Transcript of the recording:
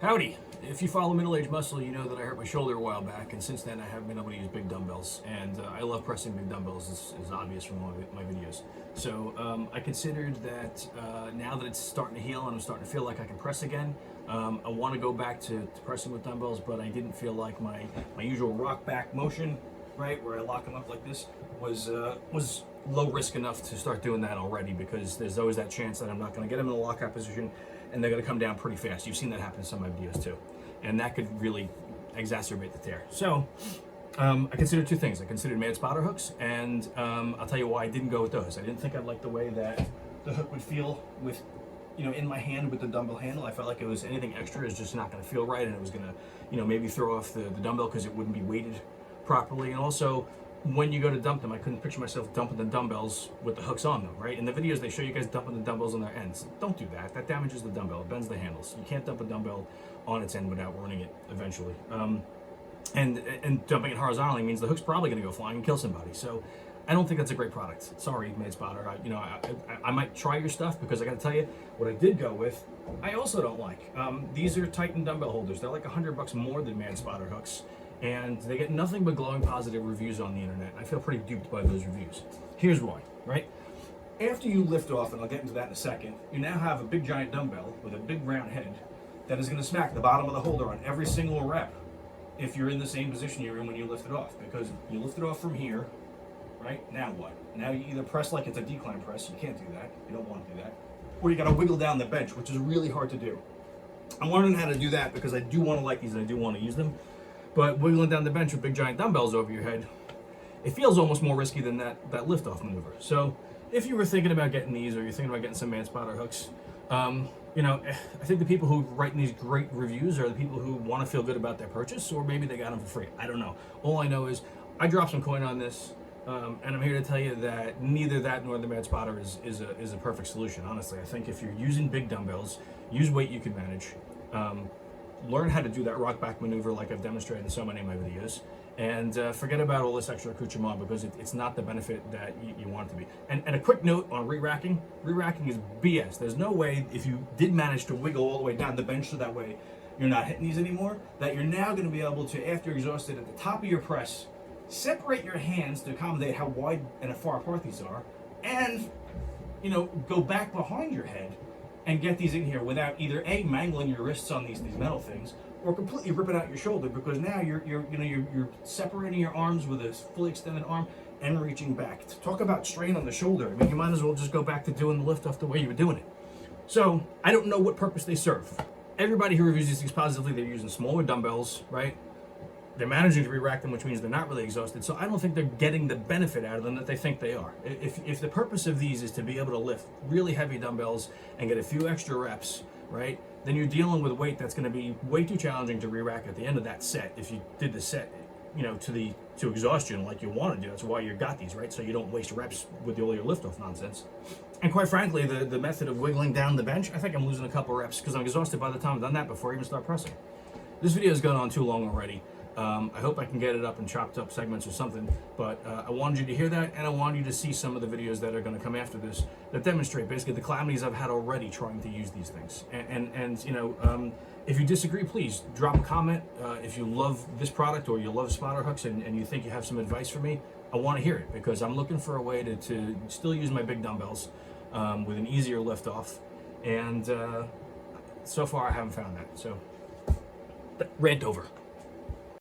Howdy! If you follow Middle-Aged Muscle, you know that I hurt my shoulder a while back, and since then I haven't been able to use big dumbbells. And I love pressing big dumbbells, is obvious from my videos. So I considered that now that it's starting to heal and I'm starting to feel like I can press again, I want to go back to pressing with dumbbells, but I didn't feel like my usual rock back motion, right, where I lock them up like this, was low risk enough to start doing that already, because there's always that chance that I'm not going to get them in a lockout position and they're going to come down pretty fast. You've seen that happen in some of my videos too, and that could really exacerbate the tear. So I considered two things. I considered mad spotter hooks, and I'll tell you why I didn't go with those. I didn't think I'd like the way that the hook would feel with, in my hand with the dumbbell handle. I felt like it was anything extra is just not going to feel right, and it was going to, maybe throw off the dumbbell because it wouldn't be weighted properly. And also, when you go to dump them, I couldn't picture myself dumping the dumbbells with the hooks on them, right? In the videos, they show you guys dumping the dumbbells on their ends. Don't do that. That damages the dumbbell. It bends the handles. You can't dump a dumbbell on its end without ruining it eventually. And dumping it horizontally means the hook's probably going to go flying and kill somebody. So I don't think that's a great product. Sorry, Made Spotter. I might try your stuff, because I got to tell you, what I did go with, I also don't like. These are Titan Dumbbell Holders. They're like $100 more than Mad Spotter hooks, and they get nothing but glowing positive reviews on the internet. I feel pretty duped by those reviews. Here's why, right? After you lift off, and I'll get into that in a second, you now have a big giant dumbbell with a big round head that is going to smack the bottom of the holder on every single rep if you're in the same position you're in when you lift it off, because you lift it off from here, right? Now what? Now you either press like it's a decline press. You can't do that. You don't want to do that. Or you got to wiggle down the bench, which is really hard to do. I'm learning how to do that because I do want to like these and I do want to use them. But wiggling down the bench with big giant dumbbells over your head, it feels almost more risky than that lift-off maneuver. So if you were thinking about getting these, or you're thinking about getting some Mad Spotter hooks, I think the people who write these great reviews are the people who want to feel good about their purchase, or maybe they got them for free. I don't know. All I know is I dropped some coin on this, and I'm here to tell you that neither that nor the Mad Spotter is a perfect solution. Honestly, I think if you're using big dumbbells, use weight you can manage. Learn how to do that rock back maneuver like I've demonstrated in so many of my videos, and forget about all this extra accoutrement, because it's not the benefit that you want it to be. And a quick note on re-racking. Re-racking is BS. There's no way, if you did manage to wiggle all the way down the bench so that way you're not hitting these anymore, that you're now going to be able to, after you're exhausted at the top of your press, separate your hands to accommodate how wide and far apart these are, and go back behind your head and get these in here without either A, mangling your wrists on these metal things, or completely ripping out your shoulder, because now you're separating your arms with a fully extended arm and reaching back. To talk about strain on the shoulder, I mean, you might as well just go back to doing the lift off the way you were doing it. So I don't know what purpose they serve. Everybody who reviews these things positively, they're using smaller dumbbells, right? They're managing to re-rack them, which means they're not really exhausted. So I don't think they're getting the benefit out of them that they think they are. If the purpose of these is to be able to lift really heavy dumbbells and get a few extra reps, right, then you're dealing with weight that's going to be way too challenging to re-rack at the end of that set. If you did the set, to exhaustion like you want to do, that's why you got these, right? So you don't waste reps with all your lift-off nonsense. And quite frankly, the method of wiggling down the bench, I think I'm losing a couple reps because I'm exhausted by the time I've done that before I even start pressing. This video has gone on too long already. I hope I can get it up in chopped up segments or something, but I wanted you to hear that, and I wanted you to see some of the videos that are going to come after this that demonstrate basically the calamities I've had already trying to use these things. And if you disagree, please drop a comment. If you love this product or you love spotter hooks and you think you have some advice for me, I want to hear it, because I'm looking for a way to still use my big dumbbells with an easier lift off, and so far I haven't found that. So rant over.